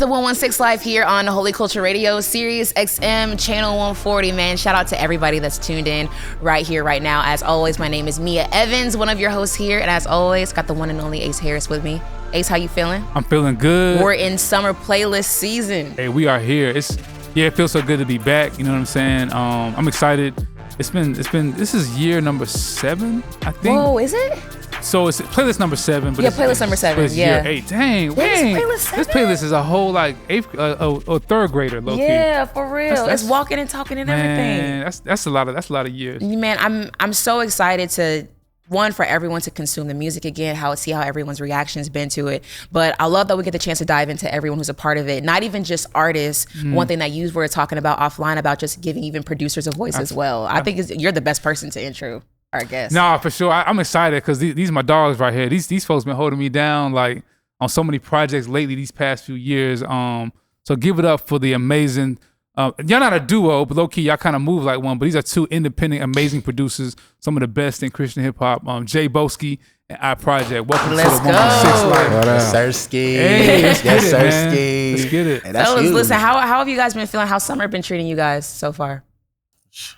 the 116 Live here on Holy Culture Radio, Sirius XM Channel 140, man. Shout out to everybody that's tuned in right here, right now. As always, my name is Mia Evans, one of your hosts here. And as always, got the one and only Ace Harris with me. Ace, how you feeling? I'm feeling good. We're in summer playlist season. Hey, we are here. It feels so good to be back. You know what I'm saying? I'm excited. This is year number 7, I think. Whoa, is it? So it's playlist number 7. But playlist number 7. It's year 8. Dang. Playlist 7? This playlist is a whole like 8th or 3rd grader, low key. Yeah, for real. It's walking and talking and man, everything. That's a lot of years. Man, I'm so excited to. One, for everyone to consume the music again, see how everyone's reaction's been to it. But I love that we get the chance to dive into everyone who's a part of it. Not even just artists. One thing that you were talking about offline about just giving even producers a voice as well. I think you're the best person to intro our guest. No, for sure. I'm excited because these are my dogs right here. These folks been holding me down like on so many projects lately these past few years. So give it up for the amazing. Y'all not a duo, but low-key, y'all kind of move like one. But these are 2 independent, amazing producers, some of the best in Christian hip-hop. Jay Boskie and I Project. Welcome to the 116 Live. What up? Sirski. Hey, let's get it, man. Sirski. Let's get it. Hey, that's Fellas, huge. listen, how have you guys been feeling? How's summer been treating you guys so far?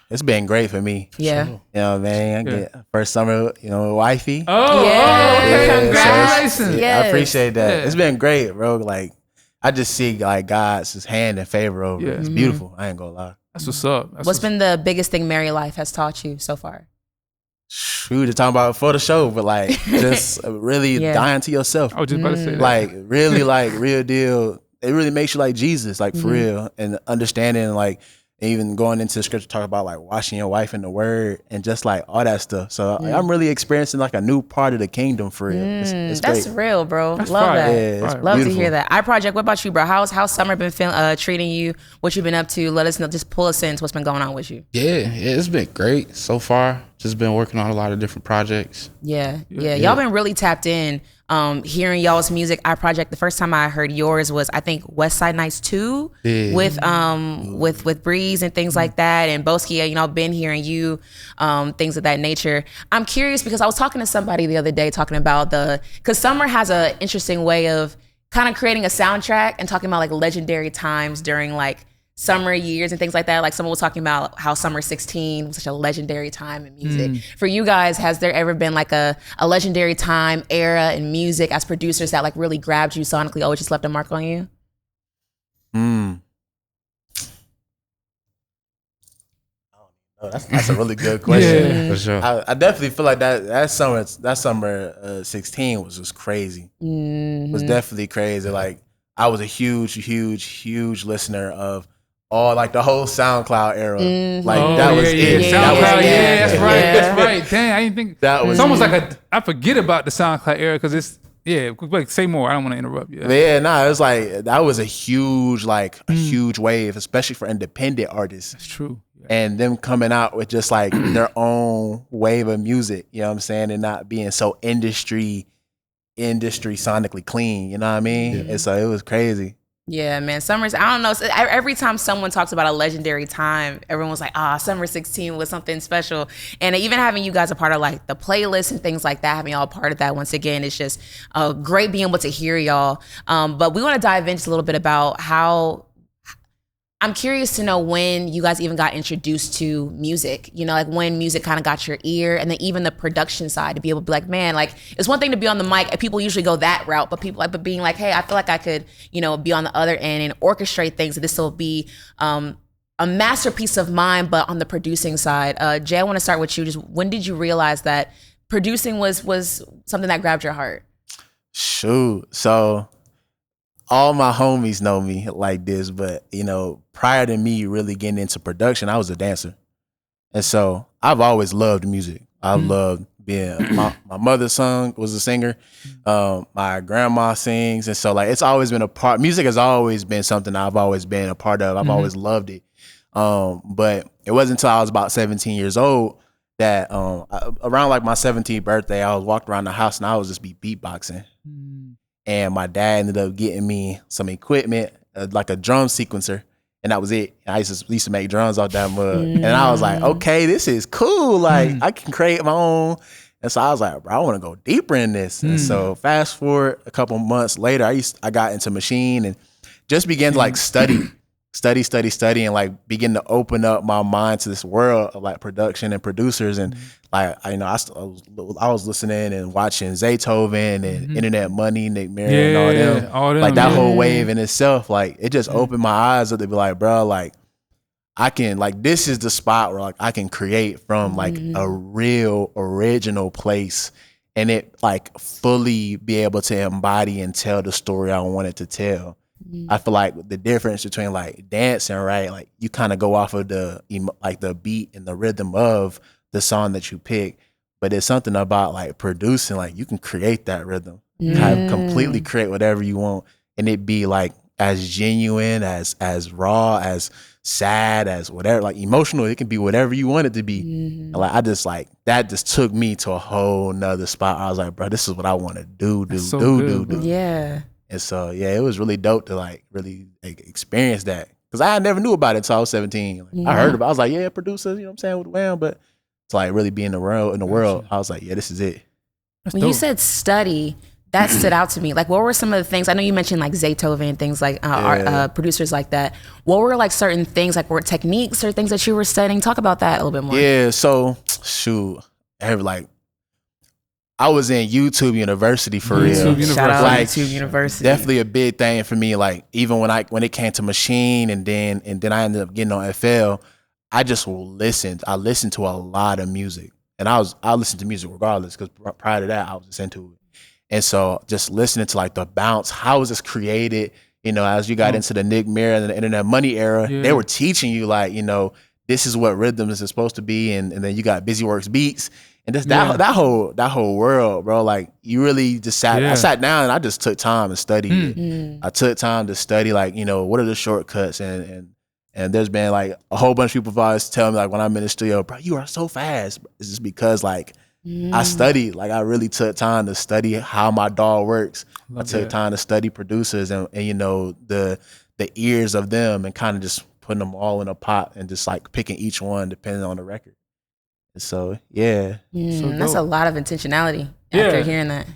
It's been great for me. Yeah. You know, man, I get first summer, with wifey. Yeah. Congratulations. Yes. I appreciate that. Yeah. It's been great, bro. Like, I just see like God's hand and favor over it. It's beautiful. I ain't gonna lie. That's what's up. What's been the biggest thing married life has taught you so far? We were just talking about it for the show, but like just really dying to yourself. I was just about to say that. Like really like real deal. It really makes you like Jesus, like for real. And understanding like even going into the scripture talk about like washing your wife in the word and just like all that stuff. So like, I'm really experiencing like a new part of the kingdom for real. It's That's great. real, bro. That's Love fire. that. Yeah, it's Love to beautiful. hear that. I Project, what about you, bro? How's summer been treating you? What you been up to? Let us know. Just pull us into what's been going on with you. Yeah, it's been great so far. Just been working on a lot of different projects. Yeah. Y'all been really tapped in. Hearing y'all's music. I Project, the first time I heard yours was I think West Side Nights 2 with Breeze and things like that. And Boskie, been hearing you, things of that nature. I'm curious because I was talking to somebody the other day talking about because summer has an interesting way of kind of creating a soundtrack and talking about like legendary times during like summer years and things like that. Like someone was talking about how summer 16 was such a legendary time in music. For you guys, has there ever been like a legendary time era in music as producers that like really grabbed you sonically, always just left a mark on you? That's a really good question. Yeah. For sure. I definitely feel like that summer 16 was just crazy. It was definitely crazy. Like I was a huge listener of all like the whole SoundCloud era. Like that was it. SoundCloud, that's right. Yeah. That's right. Dang, I didn't think That was it's almost like I forget about the SoundCloud era because it's like say more. I don't want to interrupt you. But it was like that was a huge wave, especially for independent artists. It's true. And them coming out with just like their own wave of music, you know what I'm saying? And not being so industry sonically clean, you know what I mean? And so it was crazy. Yeah, man. Summer's, I don't know. Every time someone talks about a legendary time, everyone's like, summer 16 was something special. And even having you guys a part of like the playlist and things like that, having y'all a part of that, once again, it's just great being able to hear y'all. But we want to dive into a little bit about how, I'm curious to know when you guys even got introduced to music, like when music kind of got your ear, and then even the production side to be able to be like, man, like it's one thing to be on the mic and people usually go that route, but but being like, hey, I feel like I could, be on the other end and orchestrate things. This will be a masterpiece of mine, but on the producing side. Jay, I want to start with you. Just when did you realize that producing was something that grabbed your heart? Shoot. So all my homies know me like this, but prior to me really getting into production, I was a dancer. And so I've always loved music. I've loved being, my mother was a singer. My grandma sings. And so like, it's always been music has always been something I've always been a part of. I've always loved it. But it wasn't until I was about 17 years old that around like my 17th birthday, I was walking around the house and I was just be beatboxing. And my dad ended up getting me some equipment, like a drum sequencer. And that was it. I used to make drums off that mug. And I was like, okay, this is cool. Like I can create my own. And so I was like, bro, I want to go deeper in this. And so fast forward a couple months later, I got into machine and just began to like study, and like begin to open up my mind to this world of like production and producers. And like, I was listening and watching Zaytoven and Internet Money, Nick Merritt, and all them. Like that whole wave in itself, like it just opened my eyes up to be like, bro, like I can, like, this is the spot where like I can create from like a real original place, and it like fully be able to embody and tell the story I wanted to tell. I feel like the difference between like dancing, right? Like you kind of go off of the beat and the rhythm of the song that you pick, but it's something about like producing, like you can create that rhythm, kind of completely create whatever you want, and it be like as genuine, as raw, as sad, as whatever, like emotional. It can be whatever you want it to be. And like I just like that just took me to a whole nother spot. I was like, bro, this is what I want to do. Yeah. And so, yeah, it was really dope to like really like, experience that. Because I never knew about it until I was 17. Like, I heard about it. I was like, yeah, producers, you know what I'm saying, with Wham. But to like really be in the world, I was like, yeah, this is it. When you said study, that stood out to me. Like, what were some of the things? I know you mentioned like Zaytoven and things like producers like that. What were like certain things, like were techniques or things that you were studying? Talk about that a little bit more. Yeah, so shoot, I was in YouTube University for real. Shout out like, YouTube University. Definitely a big thing for me. Like even when it came to machine, and then I ended up getting on FL, I just listened. I listened to a lot of music, and I listened to music regardless, because prior to that I was just into it. And so just listening to like the bounce, how was this created? You know, as you got into the Nick Merritt and the Internet Money era, they were teaching you like, you know, this is what rhythms is supposed to be, and then you got Busy Works beats. And just that whole world, bro. Like you really just I sat down and I just took time and studied it. I took time to study, like, you know, what are the shortcuts, and there's been like a whole bunch of people always tell me like when I'm in the studio, bro, you are so fast. It's just because like I studied, like I really took time to study how my DAW works. I took time to study producers and you know the ears of them, and kind of just putting them all in a pot and just like picking each one depending on the record. So yeah, that's a lot of intentionality after hearing that.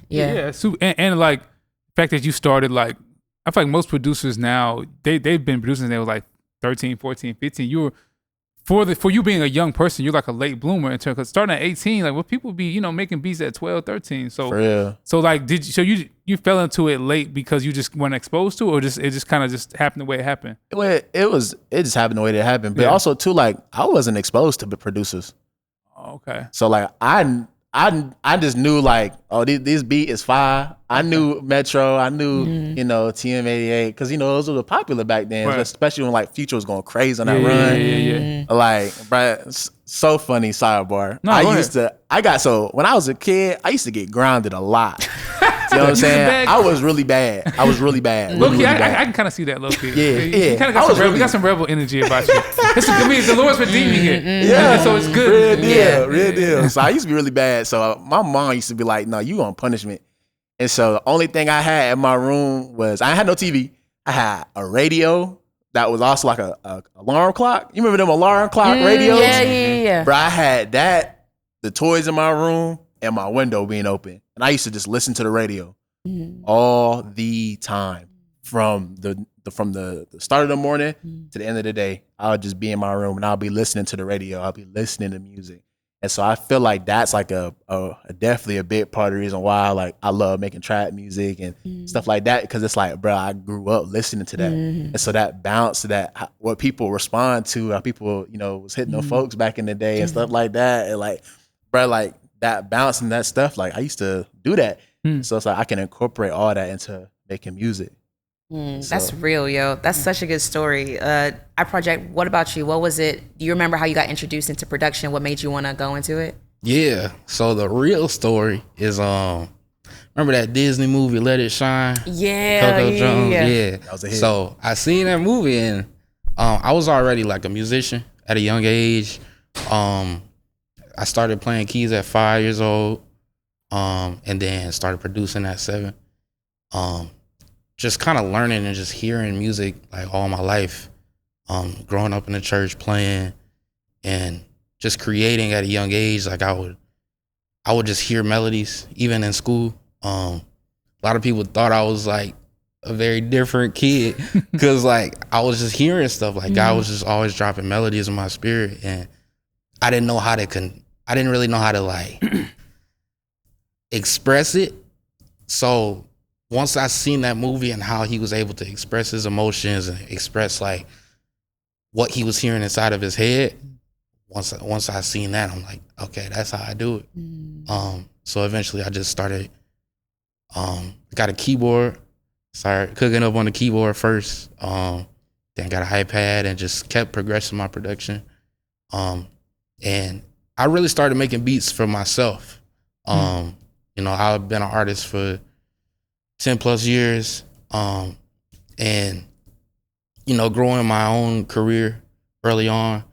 And like the fact that you started, like I feel like most producers now they've been producing since they were like 13, 14, 15. You were for you being a young person, you're like a late bloomer in terms, because starting at 18, like what people be, you know, making beats at 12, 13. So for real. So like you fell into it late because you just weren't exposed to it, or it just kind of just happened the way it happened? It just happened the way that it happened. But also too, like I wasn't exposed to producers. Okay. So like I just knew like, oh, this beat is fire. I knew Metro. I knew you know TM88, because you know those were popular back then, especially when like Future was going crazy on that run. Yeah. Like, bro, so funny sidebar. When I was a kid, I used to get grounded a lot. You know what I'm saying? I was really bad. Low-key, I can kind of see that, low-key. Yeah. You kind of got some rebel energy about you. I mean, the Lord's redeeming it. Yeah. So it's good. Real deal. So I used to be really bad. So my mom used to be like, no, you on punishment. And so the only thing I had in my room was, I had no TV. I had a radio that was also like a alarm clock. You remember them alarm clock radios? Yeah. Bro, I had that, the toys in my room, and my window being open. And I used to just listen to the radio all the time. From the start of the morning to the end of the day, I would just be in my room and I'll be listening to the radio. I'll be listening to music. And so I feel like that's like a definitely a big part of the reason why like I love making trap music and stuff like that, because it's like, bro, I grew up listening to that. And so that bounce, that what people respond to, how people, you know, was hitting them folks back in the day and stuff like that. And like, bro, like that bounce and that stuff, like I used to do that. So it's like I can incorporate all that into making music. That's real, yo. That's such a good story. iProject, what about you? What was it? Do you remember how you got introduced into production? What made you want to go into it? Yeah. So the real story is remember that Disney movie Let It Shine? Coco Jones? Yeah. That was a hit. So I seen that movie, and I was already like a musician at a young age. I started playing keys at 5 years old, and then started producing at 7. Just kind of learning and just hearing music like all my life, growing up in the church, playing and just creating at a young age. Like I would just hear melodies even in school. A lot of people thought I was like a very different kid because like I was just hearing stuff. Like God was just always dropping melodies in my spirit, and I didn't know how to I didn't really know how to like express it. So once I seen that movie and how he was able to express his emotions and express like what he was hearing inside of his head, once I seen that, I'm like, okay, that's how I do it. So eventually I just started, got a keyboard, started cooking up on the keyboard first, then got an iPad and just kept progressing my production. And I really started making beats for myself. You know, I've been an artist for 10 plus years, and, you know, growing my own career early on,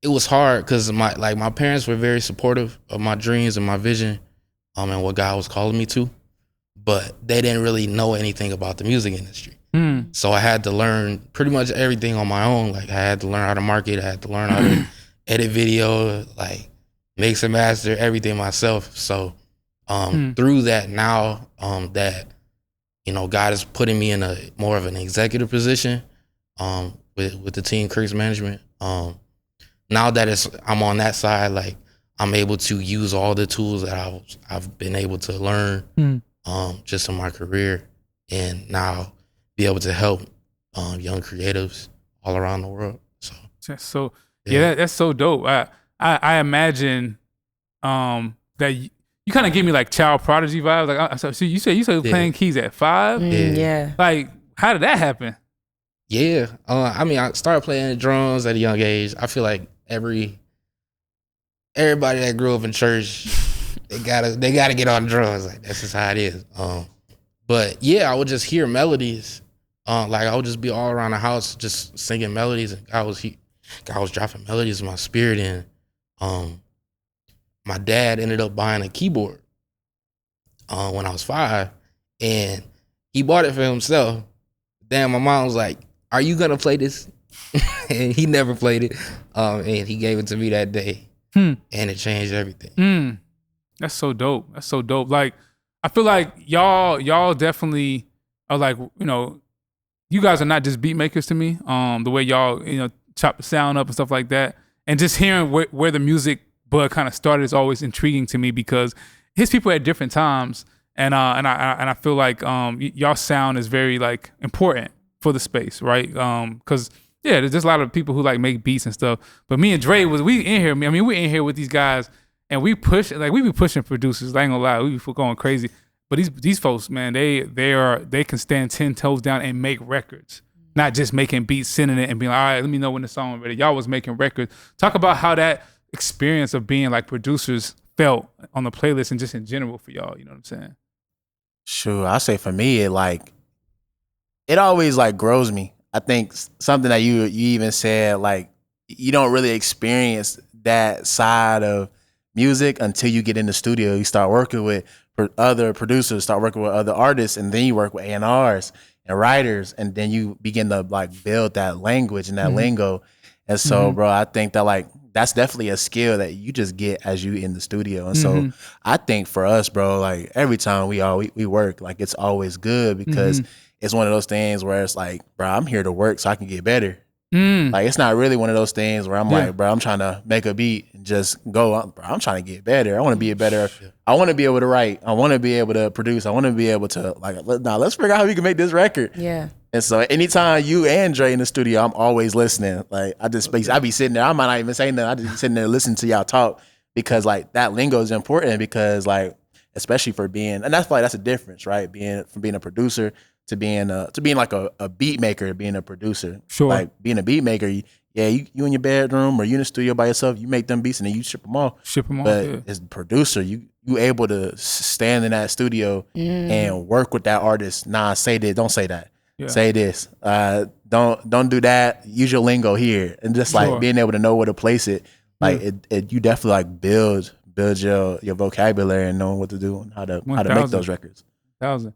it was hard because my parents were very supportive of my dreams and my vision, and what God was calling me to, but they didn't really know anything about the music industry. So I had to learn pretty much everything on my own. Like I had to learn how to market, I had to learn how to edit video, like mix and master everything myself. So through that now, that, you know, God is putting me in a more of an executive position with the team Creeks Management. Now that I'm on that side, like I'm able to use all the tools that I've been able to learn just in my career, and now be able to help young creatives all around the world. So that's so dope. I imagine that you kind of give me like child prodigy vibes. Like, so you said playing keys at 5. Yeah. Like, how did that happen? Yeah, I mean, I started playing drums at a young age. I feel like everybody that grew up in church, they gotta get on drums. Like that's just how it is. But yeah, I would just hear melodies. Like I would just be all around the house just singing melodies, and God was dropping melodies in my spirit. And my dad ended up buying a keyboard when I was 5, and he bought it for himself. Then my mom was like, "Are you gonna play this?" And he never played it. And he gave it to me that day, and it changed everything. That's so dope. That's so dope. Like, I feel like y'all definitely are like, you know, you guys are not just beat makers to me. The way y'all, you know, chop the sound up and stuff like that, and just hearing where the music bug kind of started is always intriguing to me because his people at different times, and I feel like y'all sound is very like important for the space, right? Because there's just a lot of people who like make beats and stuff. But me and Dre we're in here with these guys, and we be pushing producers. I ain't gonna lie, we be going crazy. But these folks, man, they can stand 10 toes down and make records, not just making beats, sending it, and being like, all right, let me know when the song is ready. Y'all was making records. Talk about how that experience of being like producers felt on the playlist and just in general for y'all. You know what I'm saying? Sure, I say for me, it always like grows me. I think something that you even said, like you don't really experience that side of music until you get in the studio. You start working with other producers, start working with other artists, and then you work with A&Rs and writers, and then you begin to like build that language and that lingo. And so, bro, I think that like that's definitely a skill that you just get as you in the studio. And so I think for us, bro, like every time we work, like it's always good because it's one of those things where it's like, bro, I'm here to work so I can get better. Like it's not really one of those things where I'm like, bro, I'm trying to make a beat and just go. Bro, I'm trying to get better. I want to be better. I want to be able to write. I want to be able to produce. I want to be able to like. Now let's figure out how we can make this record. Yeah. And so anytime you and Dre in the studio, I'm always listening. Like I be sitting there. I might not even say nothing. I just be sitting there listening to y'all talk because like that lingo is important because like especially for being, and that's why that's a difference, right? From being a producer to being like a beat maker, being a producer. Sure. Like being a beat maker, you in your bedroom or you in the studio by yourself, you make them beats and then you ship them off. But as a producer, you able to stand in that studio and work with that artist. Nah, say this, don't say that. Yeah. Say this. Don't do that. Use your lingo here. And just like being able to know where to place it. Like it you definitely like build your vocabulary and knowing what to do and how to make those records. 1,000.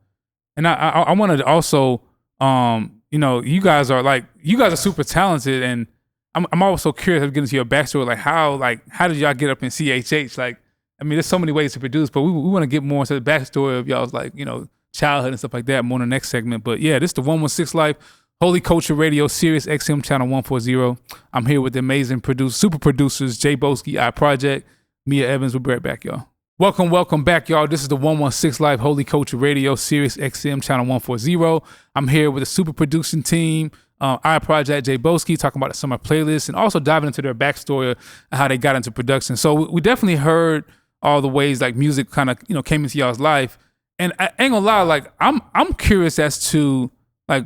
And I wanted to also, you know, you guys are super talented, and I'm also curious of getting to your backstory, like how did y'all get up in CHH? Like, I mean, there's so many ways to produce, but we want to get more into the backstory of y'all's like, you know, childhood and stuff like that more in the next segment. But yeah, this is the 116 Life, Holy Culture Radio, Sirius XM Channel 140. I'm here with the amazing super producers, Jay Boskie, iProject, Mia Evans. We'll be right back, y'all. Welcome back, y'all. This is the 116 Life, Holy Culture Radio, Sirius XM Channel 140. I'm here with the super producing team, iProject, Jay Boskie, talking about the summer playlist and also diving into their backstory and how they got into production. So we definitely heard all the ways like music kind of, came into y'all's life. And I ain't gonna lie, like I'm curious as to like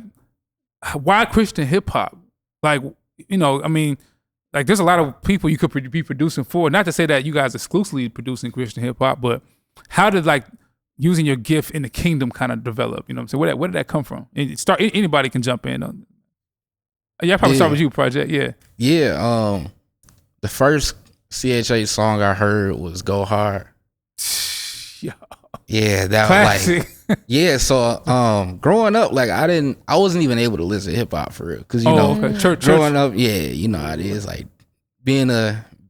why Christian hip hop? Like, like there's a lot of people you could be producing for. Not to say that you guys exclusively producing Christian hip hop, but how did like using your gift in the kingdom kind of develop? You know what I'm saying? Where did that come from? And anybody can jump in. Yeah, I probably start with you, Project. Yeah. Yeah. The first CHA song I heard was "Go Hard." Yeah, that Classic. was like, yeah. So, growing up, like I wasn't even able to listen to hip hop for real, because Church. Growing up, yeah, you know how it is. Like being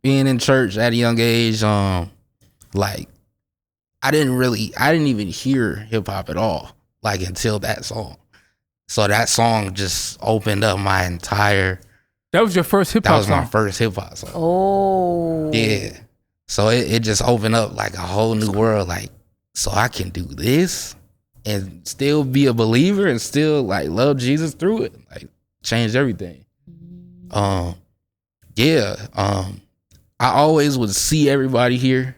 in church at a young age, like I didn't even hear hip hop at all, like until that song. So that song just opened up my entire. That was your first hip hop song? That was my first hip hop song. Oh. Yeah. So it just opened up like a whole new world. Like, so I can do this and still be a believer and still like love Jesus through it. Like, changed everything. I always would see everybody here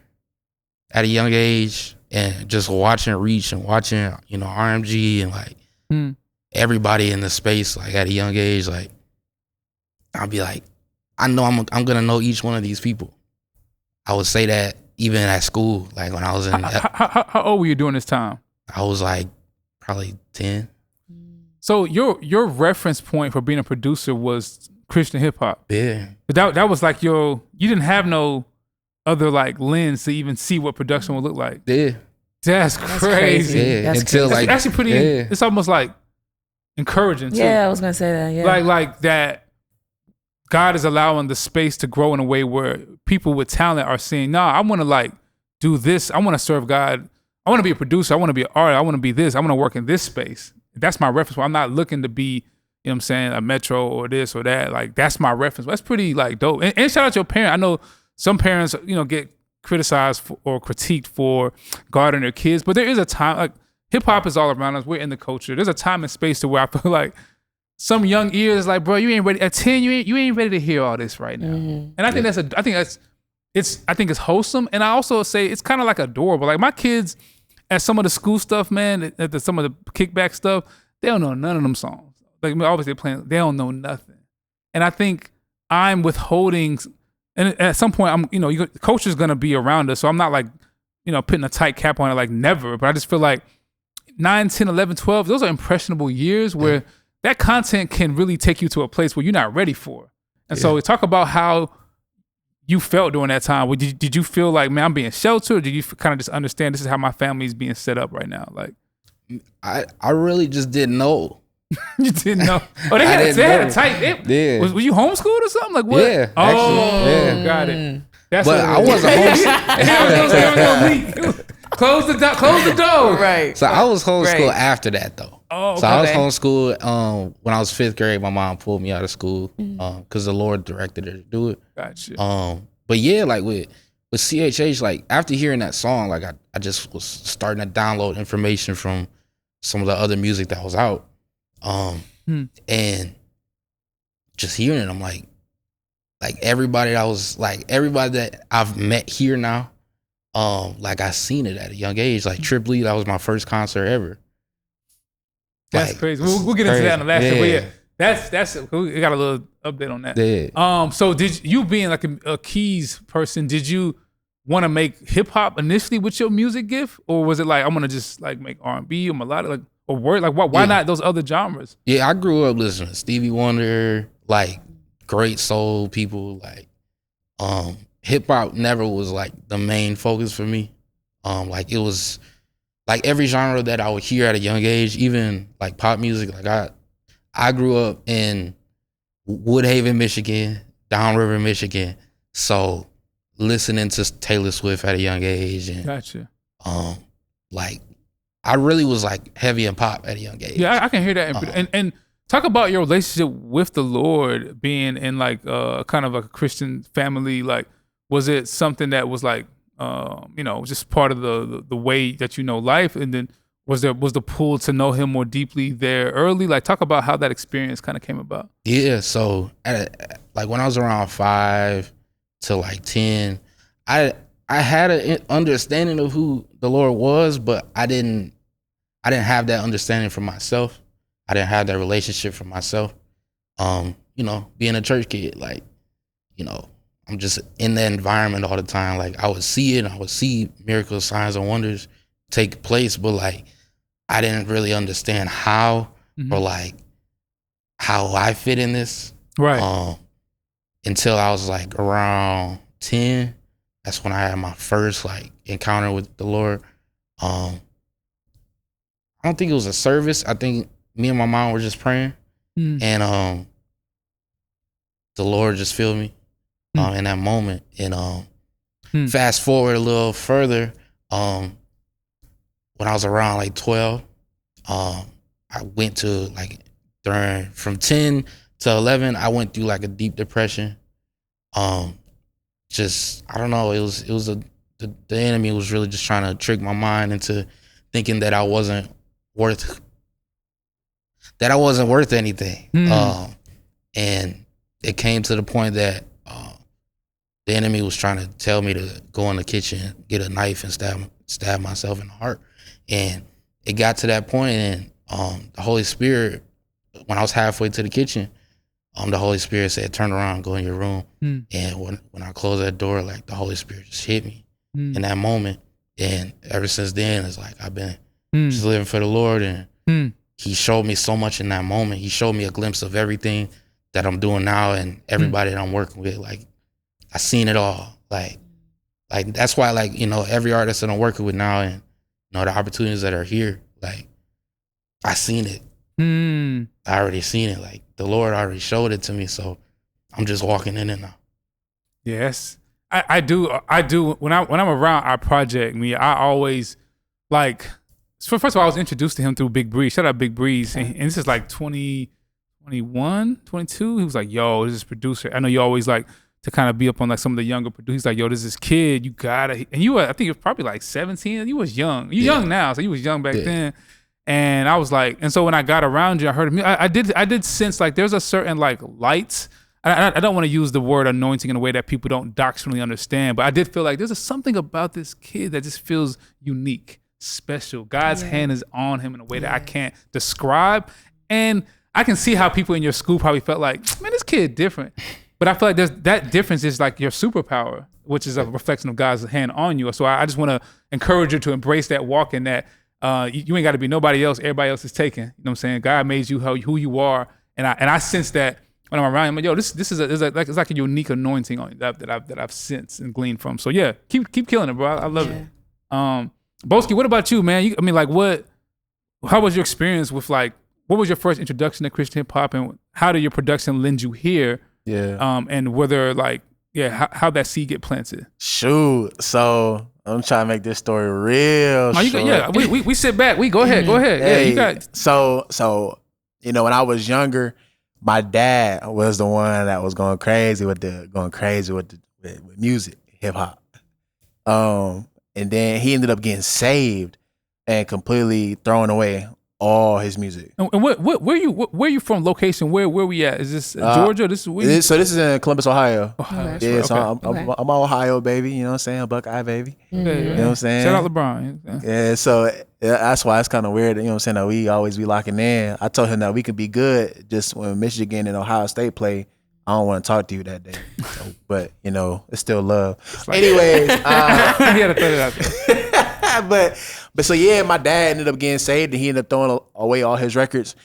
at a young age and just watching Reach and watching, RMG and like everybody in the space, like at a young age, like I'll be like, I know I'm gonna know each one of these people. I would say that even at school, like when I was in. How old were you during this time? I was like probably 10. So your reference point for being a producer was Christian hip hop. Yeah. That was like you didn't have no other like lens to even see what production would look like. Yeah. That's crazy. Yeah. That's Until crazy. like That's actually pretty. Yeah. It's almost like encouraging too. Yeah, I was gonna say that. Yeah. Like that. God is allowing the space to grow in a way where people with talent are saying, nah, I want to like do this. I want to serve God. I want to be a producer. I want to be an artist. I want to be this. I want to work in this space. That's my reference point. I'm not looking to be, you know what I'm saying, a Metro or this or that. Like, that's my reference. That's pretty like dope. And shout out to your parent. I know some parents, get criticized or critiqued for guarding their kids, but there is a time, like hip hop is all around us. We're in the culture. There's a time and space to where I feel like some young ears like, bro, you ain't ready. At 10, you ain't ready to hear all this right now. Mm-hmm. And I think I think it's wholesome. And I also say it's kind of like adorable. Like my kids at some of the school stuff, man, at some of the kickback stuff, they don't know none of them songs. Like obviously they don't know nothing. And I think I'm withholding, and at some point culture's gonna be around us. So I'm not like, putting a tight cap on it like never, but I just feel like 9, 10, 11, 12, those are impressionable years where that content can really take you to a place where you're not ready for. And so talk about how you felt during that time. Did you feel like, man, I'm being sheltered? Or did you kind of just understand this is how my family is being set up right now? Like, I really just didn't know. You didn't know? Oh, they had a tight. Was you homeschooled or something? Like what? Yeah. Actually, got it. That's but I wasn't homeschooled. Close the door. Right. So I was homeschooled after that though. Oh, okay. So I was homeschooled when I was 5th grade. My mom pulled me out of school because the Lord directed her to do it. Gotcha. But yeah, like with CHH, like after hearing that song, like I just was starting to download information from some of the other music that was out. And just hearing it, I'm like everybody that I've met here now, like I seen it at a young age. Like Trip Lee, that was my first concert ever. That's crazy. We'll get into that in the last show. But yeah, that's we got a little update on that. Yeah. So did you being like a keys person, did you want to make hip hop initially with your music gift, or was it like I'm gonna just like make R&B or melodic, like or word? Like why not those other genres? Yeah, I grew up listening to Stevie Wonder, like great soul people. Like hip hop never was like the main focus for me. Like it was like every genre that I would hear at a young age, even like pop music. Like I grew up in Woodhaven, Michigan, Downriver, Michigan. So listening to Taylor Swift at a young age and gotcha. Like I really was like heavy in pop at a young age. Yeah, I can hear that. And talk about your relationship with the Lord, being in like kind of a Christian family. Like, was it something that was like, just part of the way that you know life? And then was the pull to know Him more deeply there early? Like, talk about how that experience kind of came about. Yeah, so like when I was around 5 to like 10, I had an understanding of who the Lord was, but I didn't have that understanding for myself. I didn't have that relationship for myself. Being a church kid, like, I'm just in that environment all the time. Like I would see it, I would see miracles, signs, and wonders take place, but like I didn't really understand how or like how I fit in this. Right. Until I was like around 10. That's when I had my first like encounter with the Lord. I don't think it was a service. I think me and my mom were just praying, and the Lord just filled me in that moment. And fast forward a little further, when I was around like 12, I went to like from 10 to 11, I went through like a deep depression. Just I don't know. It was the enemy was really just trying to trick my mind into thinking that I wasn't worth anything. And it came to the point that the enemy was trying to tell me to go in the kitchen, get a knife, and stab myself in the heart. And it got to that point, and the Holy Spirit, when I was halfway to the kitchen, the Holy Spirit said, "Turn around, go in your room." And when I closed that door, like the Holy Spirit just hit me in that moment. And ever since then, it's like I've been just living for the Lord. And He showed me so much in that moment. He showed me a glimpse of everything that I'm doing now and everybody that I'm working with. Like I seen it all. Like that's why, like, every artist that I'm working with now, and the opportunities that are here, like I seen it. I already seen it. Like the Lord already showed it to me, so I'm just walking in it now. Yes, I do. When I'm around our project, I always like. First of all, I was introduced to him through Big Breeze. Shout out Big Breeze, and this is like 2021, 22. He was like, "Yo, this is producer. I know you always like to kind of be up on like some of the younger producers." He's like, "Yo, this is kid. You gotta." And you were, I think you're probably like 17. You was young. You young now, so you was young back then. And I was like, and so when I got around you, I heard of me. I did sense like there's a certain like light. I don't want to use the word anointing in a way that people don't doctrinally understand, but I did feel like there's something about this kid that just feels unique, special. God's hand is on him in a way that I can't describe. And I can see how people in your school probably felt like, man, this kid different. But I feel like that difference is like your superpower, which is a reflection of God's hand on you. So I just want to encourage you to embrace that walk in that. You ain't got to be nobody else. Everybody else is taken. You know what I'm saying? God made you who you are, and I sense that when I'm around him. Like, yo, this is it's like a unique anointing on you that I've sensed and gleaned from. So yeah, keep killing it, bro. I love it. Boskie, what about you, man? How was your experience with like? What was your first introduction to Christian hip hop, and how did your production lend you here? Yeah. And whether like how that seed get planted? Shoot. So I'm trying to make this story real short. We sit back. We go ahead. Hey, Yeah, you got. So when I was younger, my dad was the one that was going crazy with music, hip hop. And then he ended up getting saved and completely throwing away all his music. And where you from? Location? Where we at? Is this Georgia? This is in Columbus, Ohio. Yeah, right. So I'm Ohio baby. You know what I'm saying? Buckeye baby. You know what I'm saying? Shout out LeBron. Yeah. So that's why it's kind of weird. You know what I'm saying? That we always be locking in. I told him that we could be good. Just when Michigan and Ohio State play, I don't want to talk to you that day. So, but it's still love. Anyways, He had to throw it out there. But so yeah, my dad ended up getting saved, and he ended up throwing away all his records.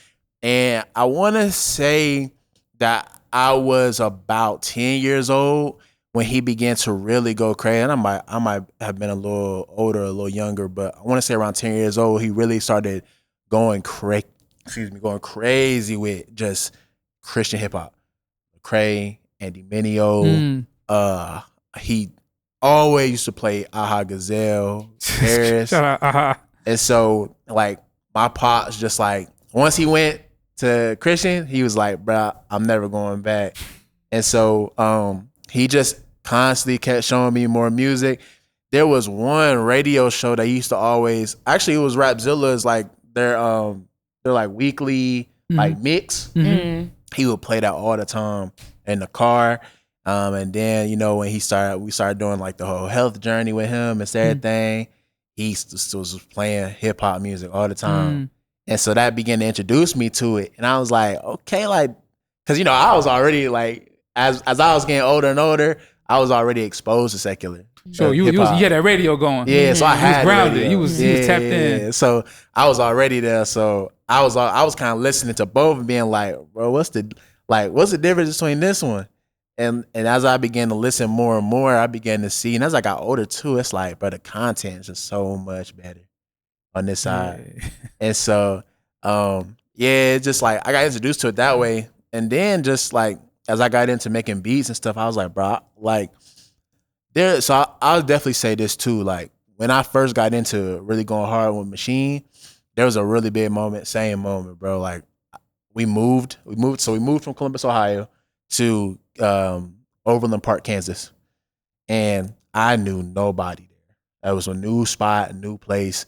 And I want to say that I was about 10 years old when he began to really go crazy. And I might have been a little older, a little younger, but I want to say around 10 years old, he really started going crazy with just Christian hip hop. Cray, Andy Mineo. He always used to play Aha Gazelle, Paris. Shout out Aha. And so like my pops just like once he went to Christian, he was like, bro, I'm never going back. And so he just constantly kept showing me more music. There was one radio show that he used to always, actually it was Rapzilla's like their like weekly like mix. He would play that all the time in the car. And then, you know, when we started doing like the whole health journey with him and everything, he was playing hip hop music all the time. And so that began to introduce me to it. And I was like, okay, like, cause you know, I was already like, as I was getting older and older, I was already exposed to secular. So you had that radio going. Yeah, so I had grounded. You was tapped in. Yeah. So I was already there. So I was kind of listening to both and being like, bro, what's the difference between this one? And as I began to listen more and more, I began to see, and as I got older too, it's like, bro, the content is just so much better on this side. And so, it's just like I got introduced to it that way. And then just like as I got into making beats and stuff, I was like, bro, like I'll definitely say this too. Like when I first got into really going hard with Machine, there was a really big same moment, bro. Like we moved from Columbus, Ohio to Overland Park, Kansas. And I knew nobody there. That was a new spot, a new place.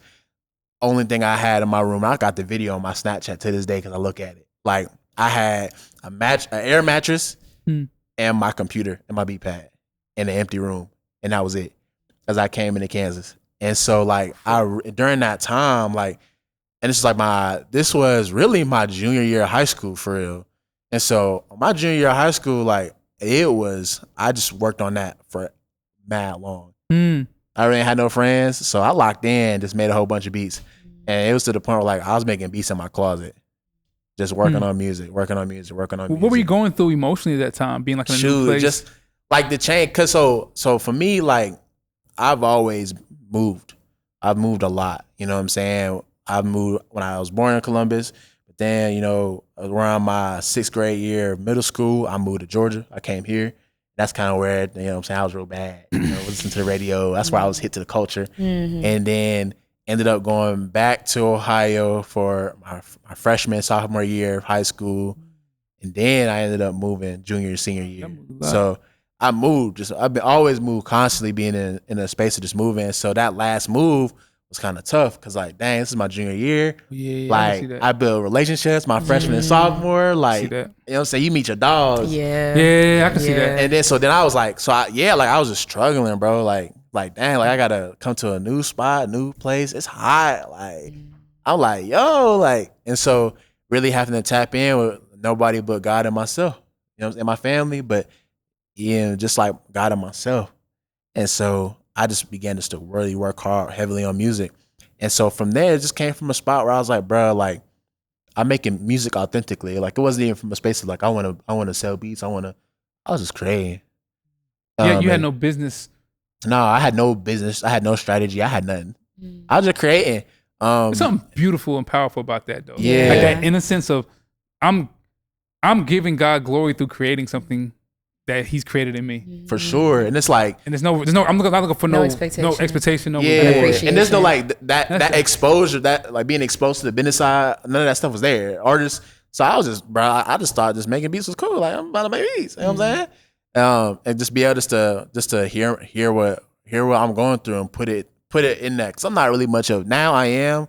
Only thing I had in my room, I got the video on my Snapchat to this day because I look at it. Like I had an air mattress and my computer and my beat pad in an empty room. And that was it as I came into Kansas. And so like during that time, like, and this was really my junior year of high school for real. And so my junior year of high school, like I just worked on that for mad long. I really had no friends. So I locked in, just made a whole bunch of beats. And it was to the point where like I was making beats in my closet. Just working on music. What were you going through emotionally at that time? Being like in a new place? Just like the change. Cause so for me, like I've always moved. I've moved a lot. You know what I'm saying? I moved when I was born in Columbus. But then, you know, around my 6th grade year of middle school, I moved to Georgia. I came here. That's kind of where, you know what I'm saying, I was real bad. You know, listening to the radio. That's where I was hit to the culture. And then ended up going back to Ohio for my freshman, sophomore year of high school. And then I ended up moving junior, senior year. So I moved. I've always moved, constantly being in a space of just moving. So that last move was kind of tough because like, dang, this is my junior year. Yeah, like I built relationships my freshman and sophomore. Like, you know what I'm saying? You meet your dogs. Yeah, I can see that. And then I was like, I was just struggling, bro. Like dang, like I gotta come to a new spot, new place. It's hot. Like I'm like, yo, like, and so really having to tap in with nobody but God and myself. You know, and my family, but just like God and myself. And so I just began to really work hard, heavily on music. And so from there, it just came from a spot where I was like, bro, like I'm making music authentically. Like it wasn't even from a space of like, I want to sell beats. I was just creating. Yeah, you had no business. No, I had no business. I had no strategy. I had nothing. I was just creating. There's something beautiful and powerful about that though. Yeah. Like that innocence of I'm giving God glory through creating something that He's created in me. For sure. And it's like, and there's no I'm not looking for no expectation, no and there's no like that exposure, that like being exposed to the business side, none of that stuff was there. Artists. So I was just, bro, I just thought just making beats was cool. Like I'm about to make beats. You know what I'm saying? And just be able just to hear what I'm going through and put it in that. Cause I'm not really much of, now I am,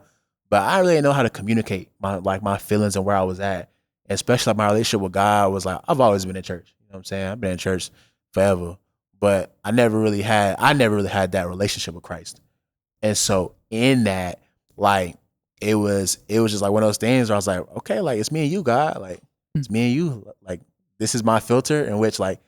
but I really didn't know how to communicate my feelings and where I was at. And especially like my relationship with God was like, I've always been in church. You know what I'm saying? I've been in church forever, but I never really had that relationship with Christ. And so in that, like, it was just like one of those things where I was like, okay, like it's me and you, God, like it's me and you. Like this is my filter in which like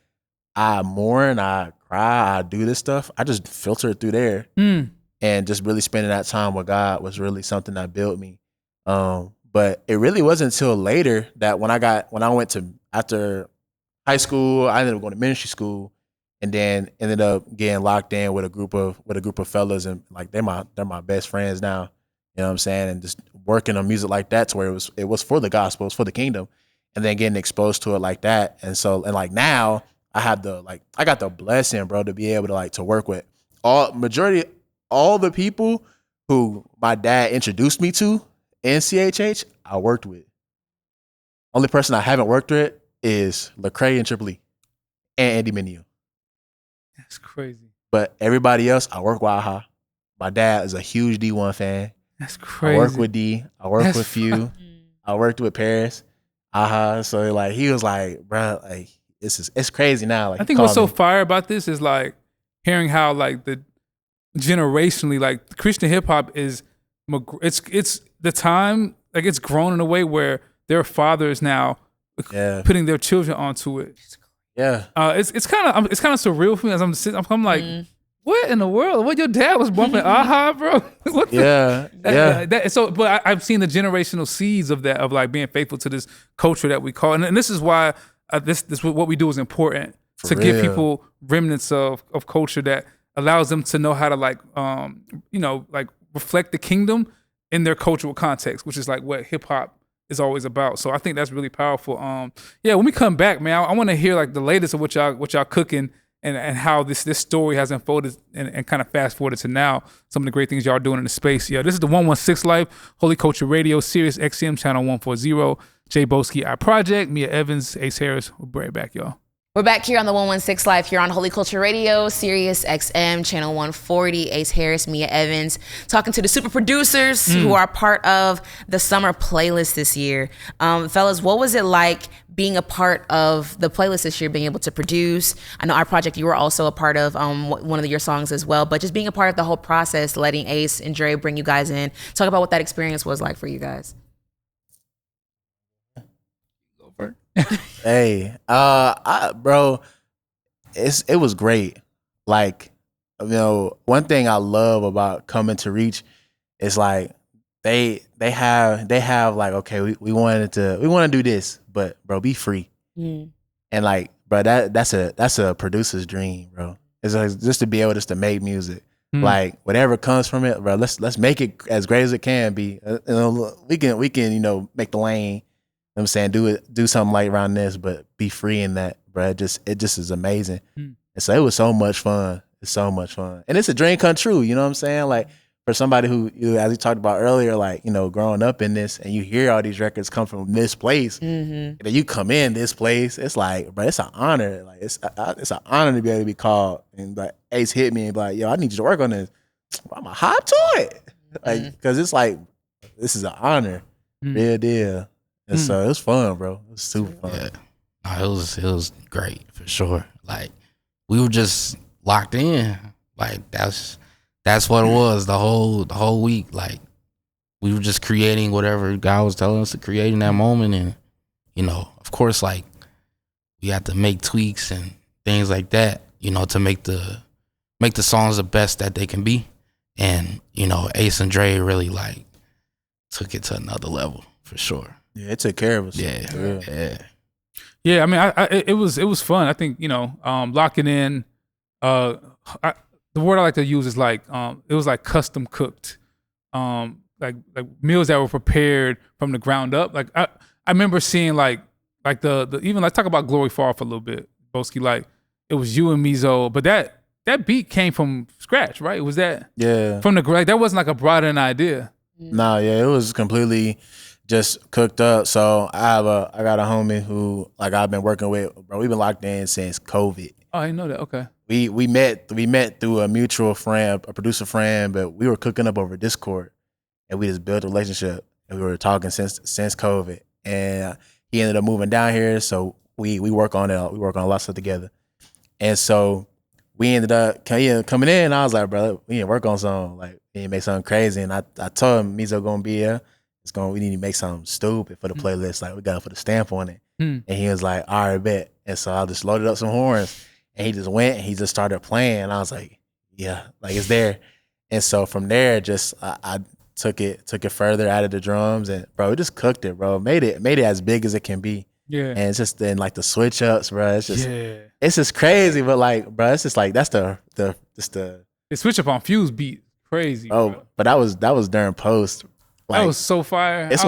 I mourn, I cry, I do this stuff. I just filter it through there. And just really spending that time with God was really something that built me. But it really wasn't until later that when I went to, after high school, I ended up going to ministry school, and then ended up getting locked in with a group of fellas, and like they're my best friends now. You know what I'm saying? And just working on music like that to where it was for the gospel, it was for the kingdom, and then getting exposed to it like that. And so, and like now I got the blessing, bro, to be able to like to work with all the people who my dad introduced me to in CHH, I worked with. Only person I haven't worked with is Lecrae and Triple E and Andy Mineo. That's crazy. But everybody else, I work with AHA. My dad is a huge D1 fan. That's crazy. I work with D. I work with Few. I worked with Paris. AHA. So like he was like, bro, like it's crazy now. Like I think what's so fire about this is like hearing how like the generationally like Christian hip hop is it's the time like it's grown in a way where their fathers now putting their children onto it. Yeah, it's kind of surreal for me as I'm sitting. I'm like, what in the world? What your dad was bumping AHA, bro? What the, but I've seen the generational seeds of that, of like being faithful to this culture that we call, and this is why this what we do is important to give people remnants of culture that allows them to know how to like like reflect the kingdom in their cultural context, which is like what hip hop is always about. So I think that's really powerful. When we come back, man, I want to hear like the latest of what y'all cooking and how this story has unfolded and kind of fast forwarded to now. Some of the great things y'all doing in the space. Yeah, this is the 116 Life, Holy Culture Radio, Sirius XM Channel 140. Jay Boskie, our project, Mia Evans, Ace Harris. We'll be right back, y'all. We're back here on the 116 Live here on Holy Culture Radio, Sirius XM, Channel 140, Ace Harris, Mia Evans, talking to the super producers who are part of the summer playlist this year. Fellas, what was it like being a part of the playlist this year, being able to produce? I know our project, you were also a part of one of your songs as well, but just being a part of the whole process, letting Ace and Dre bring you guys in. Talk about what that experience was like for you guys. Hey, bro, it was great. Like, one thing I love about coming to Reach is like they have like, okay, we want to do this, but bro, be free. And like, bro, that's a producer's dream, bro. It's like just to be able to make music. Like whatever comes from it, bro. Let's make it as great as it can be. We can make the lane. You know what I'm saying, do something like around this, but be free in that, bro. It just is amazing. And so it was so much fun. It's so much fun, and it's a dream come true. You know what I'm saying? Like for somebody who, as we talked about earlier, like growing up in this, and you hear all these records come from this place, and then you come in this place. It's like, bro, it's an honor. Like it's an honor to be able to be called, and like Ace hit me and be like, yo, I need you to work on this. I'm a hop to it, like because it's like this is an honor, real deal. And so it was fun, bro. It was super fun. Yeah. No, it was great for sure. Like we were just locked in. Like that's what it was the whole week. Like we were just creating whatever God was telling us to create in that moment, and of course, like we had to make tweaks and things like that, to make the songs the best that they can be. And Ace and Dre really like took it to another level for sure. Yeah, it took care of us. Yeah. I mean, it was fun. I think locking in. The word I like to use is like it was like custom cooked, like meals that were prepared from the ground up. Like I remember seeing like the even like talk about Glory Fall for a little bit, Boskie. Like it was you and Mizo, but that beat came from scratch, right? Was that from the like that wasn't like a brought in idea? Nah, it was completely just cooked up. So I got a homie who like I've been working with, bro. We've been locked in since COVID. Oh, I didn't know that. Okay. We met through a mutual friend, a producer friend, but we were cooking up over Discord, and we just built a relationship, and we were talking since COVID. And he ended up moving down here, so we work on it. We work on a lot of stuff together, and so we ended up coming in. And I was like, bro, we need to work on something. Like we need to make something crazy. And I told him Mizo gonna be here. We need to make something stupid for the playlist. Like we gotta put a stamp on it. And he was like, all right, bet. And so I just loaded up some horns, and he just went and he just started playing. And I was like, yeah, like it's there. And so from there, just I took it further, added the drums, and bro, we just cooked it, bro. Made it as big as it can be. Yeah. And it's just then like the switch ups, bro. It's just crazy, but like, bro, it's just like that's the switch up on Fuse beat, crazy. Oh, bro. But that was during post. Like, that was so fire. It's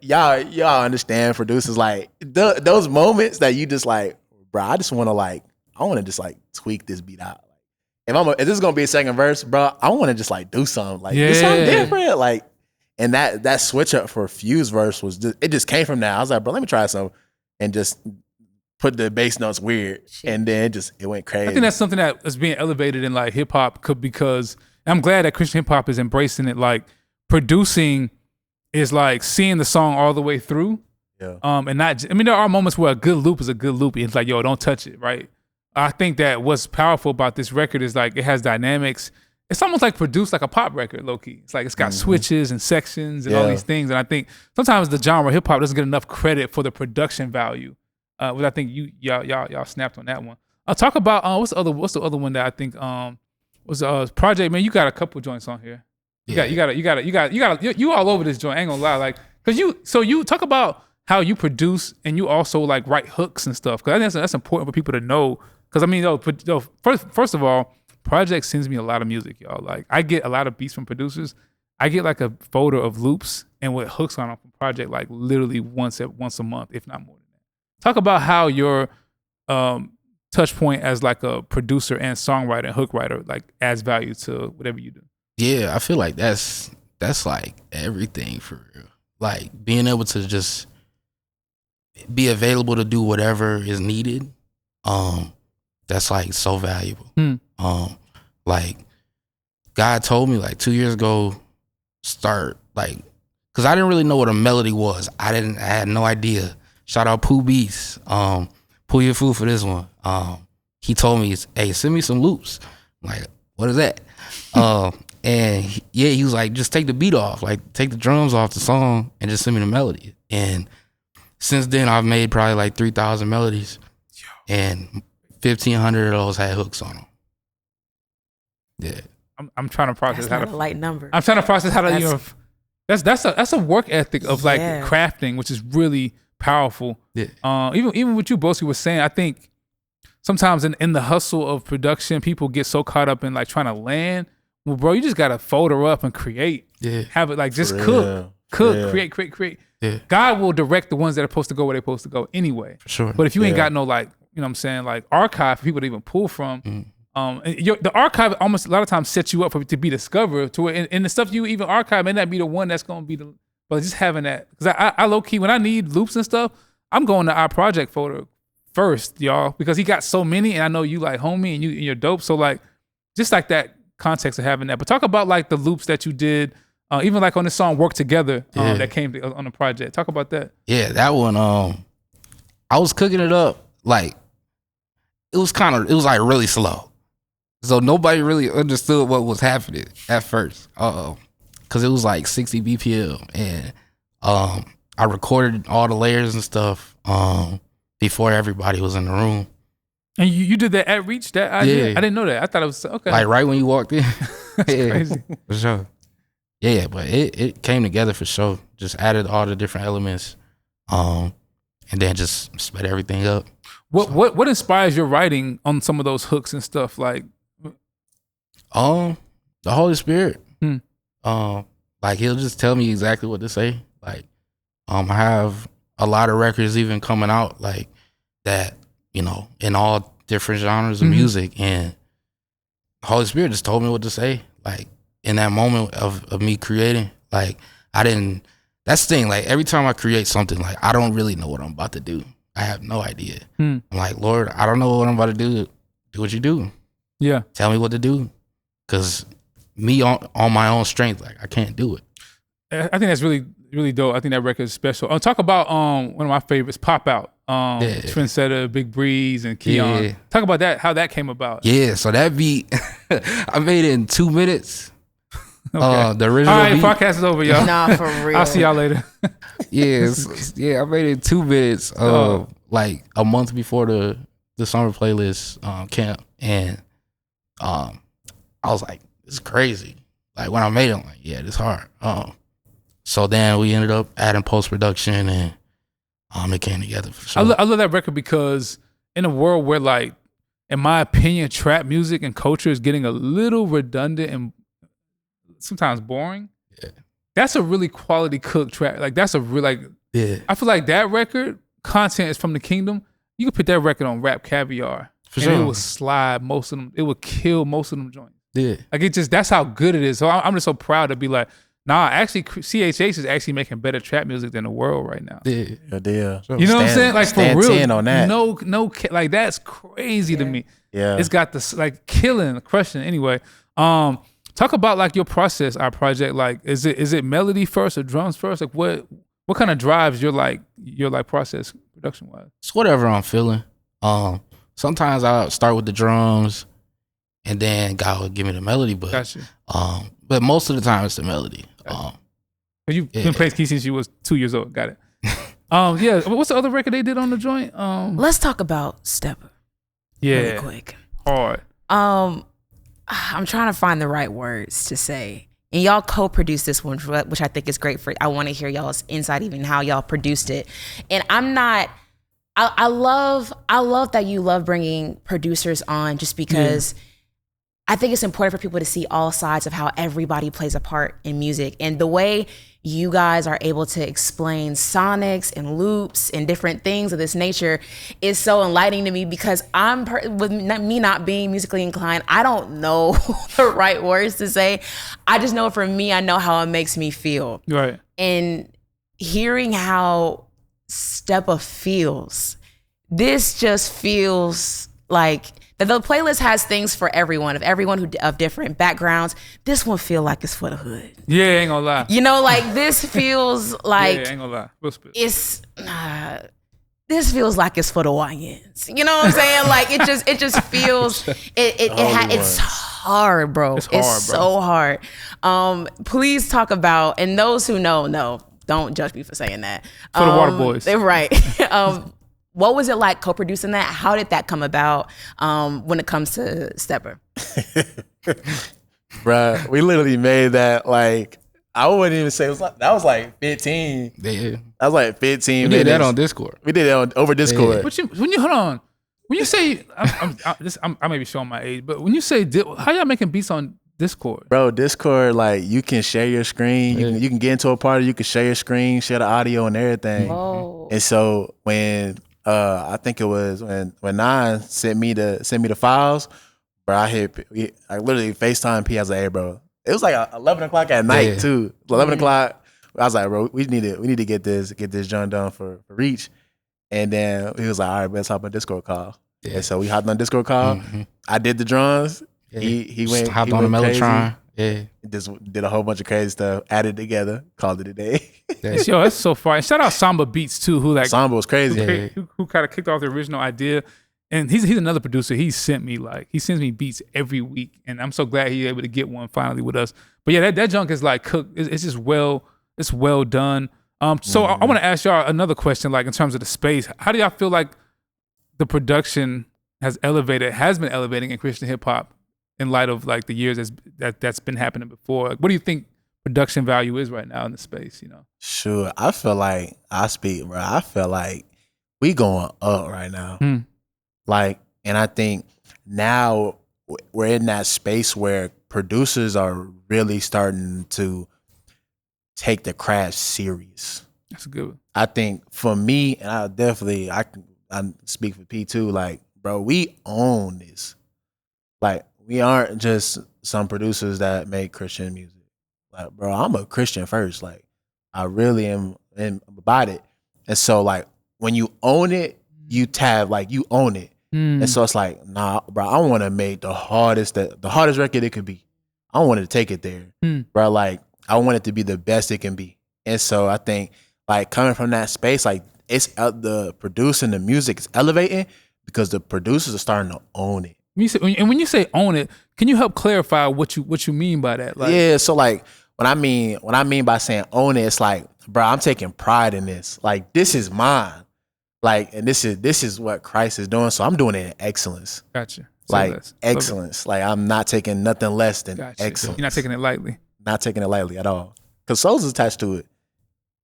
y'all understand producers like those moments that you just like, bro. I want to just like tweak this beat out. if this is gonna be a second verse, bro, I want to just like do something, like do something different, like. And that switch up for Fuse verse was it just came from that. I was like, bro, let me try something, and just put the bass notes weird, and then it went crazy. I think that's something that is being elevated in like hip hop because I'm glad that Christian hip hop is embracing it. Like producing is like seeing the song all the way through. Yeah. And not. I mean, there are moments where a good loop is a good loop. It's like, yo, don't touch it, right? I think that what's powerful about this record is like it has dynamics. It's almost like produced like a pop record, low key. It's like it's got switches and sections and all these things. And I think sometimes the genre hip hop doesn't get enough credit for the production value. Which I think y'all snapped on that one. I'll talk about what's the other one that I think was Project. Man, you got a couple joints on here. You all over this joint. I ain't gonna lie, like because you talk about how you produce and you also like write hooks and stuff. Because I think that's important for people to know. Because I mean, first of all, Project sends me a lot of music, y'all. Like I get a lot of beats from producers. I get like a folder of loops and with hooks on them from Project like literally once a month, if not more than that. Talk about how your touch point as like a producer and songwriter and hook writer like adds value to whatever you do. Yeah, I feel like that's like everything for real. Like being able to just be available to do whatever is needed. That's like so valuable. Like God told me like 2 years ago, start like, cause I didn't really know what a melody was. I had no idea. Shout out Pooh Beast. Pull your food for this one. He told me, hey, send me some loops. I'm like, what is that? And he was like, just take the beat off, like take the drums off the song and just send me the melody. And since then I've made probably like 3,000 melodies and 1,500 of those had hooks on them. Yeah. I'm trying to process That's not a light number. I'm trying to process how to that's a work ethic of like crafting, which is really powerful. Yeah. Even what you Boskie was saying, I think sometimes in the hustle of production, people get so caught up in like trying to land. Well, bro, you just gotta fold her up and create. Yeah. Have it like just cook, create. Yeah. God will direct the ones that are supposed to go where they're supposed to go anyway. For sure. But if you ain't got no like, you know what I'm saying, like archive for people to even pull from, the archive almost a lot of times sets you up to be discovered to where, and the stuff you even archive may not be the one that's going to be but just having that, because I low key, when I need loops and stuff, I'm going to our project folder first, y'all, because he got so many and I know you like homie and you're dope. So like, just like that context of having that. But talk about like the loops that you did, even like on this song Work Together that came on the project. Talk about that. Yeah, that one, I was cooking it up, like, it was like really slow. So nobody really understood what was happening at first. Cause it was like 60 BPM and I recorded all the layers and stuff before everybody was in the room. And you did that at Reach, that idea? Yeah. I didn't know that. I thought it was okay. Like right when you walked in. That's crazy. For sure. Yeah, but it came together for sure. Just added all the different elements. And then just sped everything up. What inspires your writing on some of those hooks and stuff? Like the Holy Spirit. Like he'll just tell me exactly what to say. Like I have a lot of records even coming out like that, you know, in all different genres of music, and the Holy Spirit just told me what to say. Like in that moment of me creating, like that's the thing, like every time I create something, like I don't really know what I'm about to do. I have no idea. I'm like, Lord, I don't know what I'm about to do. Do what you do. Yeah. Tell me what to do. Cause me on my own strength, like I can't do it. I think that's really, really dope. I think that record is special. Talk about one of my favorites, Pop Out. Trendsetter, Big Breeze, and Keon. Yeah. Talk about that, how that came about. Yeah, so that beat, I made it in 2 minutes. Okay. The original All right, beat. podcast is over, y'all. Nah, for real. I'll see y'all later. I made it in 2 minutes, like a month before the summer playlist camp, and I was like, this is crazy. Like when I made it, I'm like, yeah, this hard. So then we ended up adding post-production, and it came together for sure. I love that record because in a world where, like, in my opinion, trap music and culture is getting a little redundant and sometimes boring. Yeah. That's a really quality cooked track. Like that's a real, like, I feel like that record content is from the kingdom. You could put that record on Rap Caviar. For and it sure. would slide most of them. It would kill most of them joints. Yeah. Like it just, that's how good it is. So I'm just so proud to be like, nah, actually CHH is actually making better trap music than the world right now. Yeah. Good deal. You know what I'm saying? Like for real, 10 on that. no, like that's crazy to me. Yeah. It's got this like killing, crushing. Anyway, talk about like your process, our project. Like, is it melody first or drums first? Like, what kind of drives your process production wise? It's whatever I'm feeling. Sometimes I'll start with the drums, and then God will give me the melody. But Gotcha. but most of the time it's the melody. You've been playing keys since you was 2 years old. Got it. Yeah. What's the other record they did on the joint? Let's talk about Stepper. Yeah. Really quick. Hard. I'm trying to find the right words to say. And y'all co-produced this one, which I think is great I want to hear y'all's insight, even how y'all produced it. And I love that you love bringing producers on, just because I think it's important for people to see all sides of how everybody plays a part in music. And the way you guys are able to explain sonics and loops and different things of this nature is so enlightening to me, because with me not being musically inclined, I don't know the right words to say. I just know for me, I know how it makes me feel. Right. And hearing how Steppa feels, this just feels like the playlist has things for everyone, of different backgrounds. This one feel like it's for the hood. Yeah, ain't gonna lie. You know, like this feels like ain't gonna lie. Real spit. this feels like it's for the YNs. You know what I'm saying? Like it just feels it's hard, bro. It's so hard. Please talk about, and those who know, don't judge me for saying that. For the Water Boys. They're right. What was it like co-producing that? How did that come about when it comes to Stepper? Bruh, we literally made that like, I wouldn't even say it was like, that was like 15. Yeah. That was like 15 We minutes. did that on Discord. We did it over Discord. When you hold on, when you say I may be showing my age, but when you say how y'all making beats on Discord? Bro, Discord, like you can share your screen. You can get into a party. You can share your scring, share the audio and everything. Whoa. And so when I think it was when Nine sent me the files, bro, I literally FaceTime P. I was like, hey, bro, it was like 11 o'clock at night too. 11 o'clock. I was like, bro, we need to get this joint done for Reach. And then he was like, all right, let's hop on a Discord call. Yeah. And so we hopped on a Discord call. Mm-hmm. I did the drums. Yeah. He went hopped on the Mellotron. Yeah. Just did a whole bunch of crazy stuff, added together, called it a day. Yo, that's so far. And shout out Samba Beats too, who Samba was crazy. Who kind of kicked off the original idea. And he's another producer. He sends me beats every week, and I'm so glad he's able to get one finally with us. But yeah, that junk is like cooked. It's just it's well done. So I want to ask y'all another question, like in terms of the space. How do y'all feel like the production has been elevating in Christian hip hop in light of like the years that's been happening before? Like, what do you think production value is right now in the space? You know, sure. I feel like I feel like we going up right now. Like, and I think now we're in that space where producers are really starting to take the craft serious. That's a good one. I think for me, and I speak for P too, like, bro, we own this. Like, we aren't just some producers that make Christian music. Like, bro, I'm a Christian first. Like, I really am about it. And so, like, when you own it, you own it. And so it's like, nah, bro, I want to make the hardest record it could be. I want to take it there, bro. Like, I want it to be the best it can be. And so I think, like, coming from that space, like, it's the producing the music is elevating because the producers are starting to own it. When you say own it, can you help clarify what you mean by that? Like, yeah, so like what I mean by saying own it, it's like, bro, I'm taking pride in this. Like, this is mine. Like, and this is what Christ is doing, so I'm doing it in excellence. Gotcha. Like, excellence. Like, I'm not taking nothing less than excellence. You're not taking it lightly. Not taking it lightly at all. Because soul's attached to it.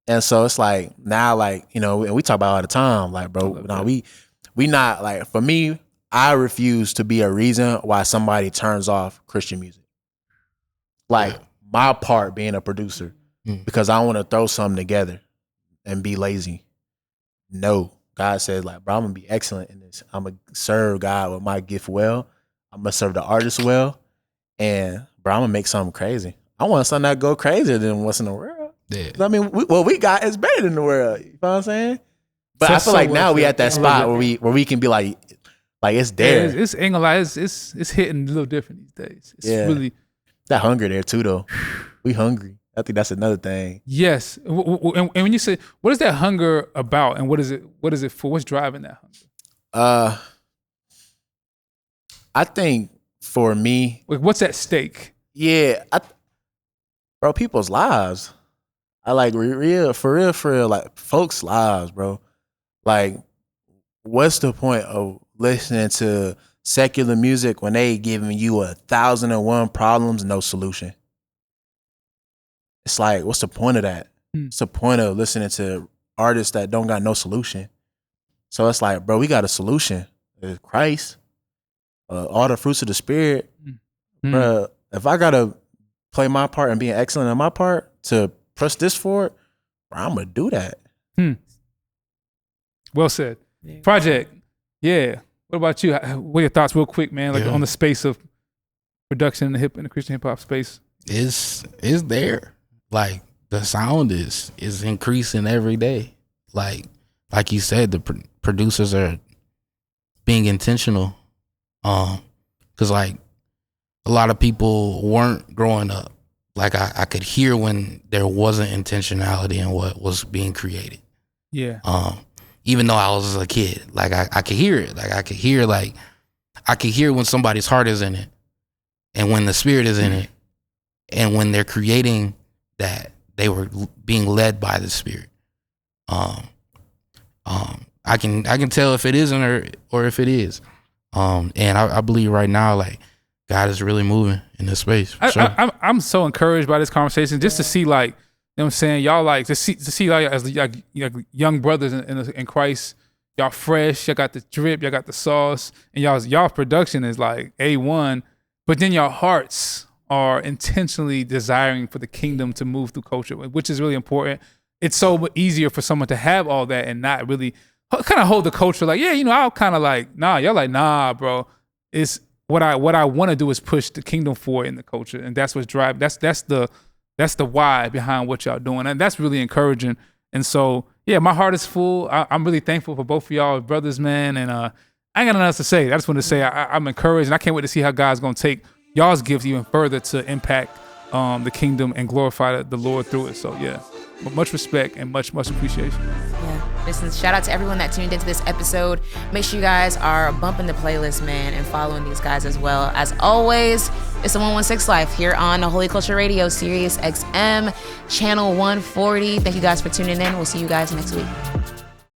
And so it's like, now, like, you know, and we talk about it all the time, like, bro, we not, like, for me, I refuse to be a reason why somebody turns off Christian music. Like, my part being a producer, because I want to throw something together and be lazy. No. God says like, bro, I'm gonna be excellent in this. I'm gonna serve God with my gift well. I'm gonna serve the artist well, and bro, I'm gonna make something crazy. I want something that go crazier than what's in the world. Yeah. I mean, what we got is better than the world. You know what I'm saying? But I That's feel so like well now we said. at that spot where we can be like it's Yeah, there. it's ain't gonna lie, it's hitting a little different these days. It's Yeah. really That hunger there too, though. We hungry. I think that's another thing. yes. And when you say what is that hunger about, and what is it for? What's driving that hunger? I think for me, Like, what's at stake? yeah, bro, people's lives. I like for real, like folks' lives, bro. Like, what's the point of listening to secular music when they giving you 1,001 problems, no solution? It's like, what's the point of that? What's the point of listening to artists that don't got no solution? So it's like, bro, we got a solution. It's Christ, all the fruits of the spirit. Bro, if I gotta play my part and being excellent in my part to press this forward, bro, I'm gonna do that. Well said. Project. Yeah. What about you? What are your thoughts, real quick, man? Like on the space of production in the Christian hip hop space. It's there. Like the sound is increasing every day. Like you said, the producers are being intentional. Cause like a lot of people weren't growing up. Like I could hear when there wasn't intentionality in what was being created. Yeah. Even though I was a kid, like I could hear it. Like I could hear when somebody's heart is in it, and when the spirit is in it, and when they're creating that they were being led by the spirit. I can tell if it isn't or if it is. And I believe right now, like God is really moving in this space. I'm so encouraged by this conversation just to see, like, you know what I'm saying, y'all, like to see like as like young brothers in Christ, y'all fresh, y'all got the drip, y'all got the sauce, and y'all production is like A1, but then your hearts are intentionally desiring for the kingdom to move through culture, which is really important. It's so easier for someone to have all that and not really kind of hold the culture like, yeah, you know, I'll kind of like, nah, y'all like, nah, bro. It's what I want to do is push the kingdom forward in the culture, and that's what's driving. That's the why behind what y'all doing, and that's really encouraging. And so, yeah, my heart is full. I'm really thankful for both of y'all brothers, man. And I ain't got nothing else to say. I just want to say I'm encouraged, and I can't wait to see how God's gonna take y'all's gifts even further to impact the kingdom and glorify the Lord through it. So yeah, much respect and much appreciation. Yeah. Listen, shout out to everyone that tuned into this episode. Make sure you guys are bumping the playlist, man, and following these guys as well. As always, it's the 116 Life here on the Holy Culture Radio, Sirius XM Channel 140. Thank you guys for tuning in. We'll see you guys next week.